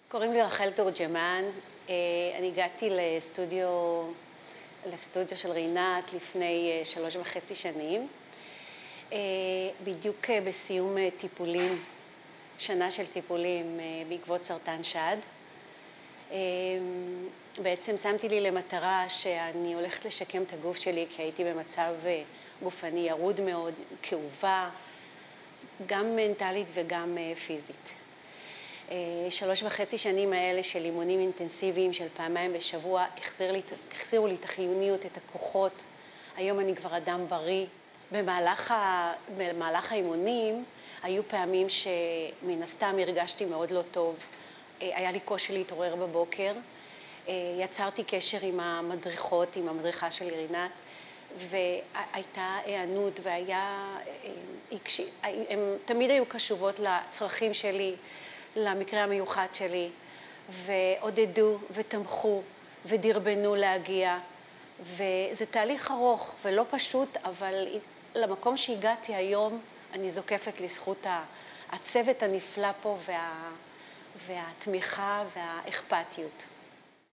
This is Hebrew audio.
קוראים לי רחל תורג'מן, אני הגעתי לסטודיו של רינת לפני 3.5 שנים, בדיוק בסיום טיפולים, שנה של טיפולים בעקבות סרטן שד. בעצם שמתי לי למטרה שאני הולכת לשקם את הגוף שלי, כי הייתי במצב גופני ירוד מאוד, כאובה, גם מנטלית וגם פיזית. 3.5 שנים האלה של אימונים אינטנסיביים של פעמיים בשבוע החזירו לי את החיוניות, את הכוחות. היום אני כבר אדם בריא. במהלך האימונים היו פעמים שמן הסתם הרגשתי מאוד לא טוב. היה לי קושי להתעורר בבוקר. יצרתי קשר עם המדריכות, עם המדריכה של רינת, והייתה הענות הם תמיד היו קשובות לצרכים שלי, למקרה המיוחד שלי, ועודדו ותמכו ודרבנו להגיע. וזה תהליך ארוך ולא פשוט, אבל למקום שהגעתי היום אני זוקפת לזכות הצוות הנפלא פה והתמיכה והאכפתיות.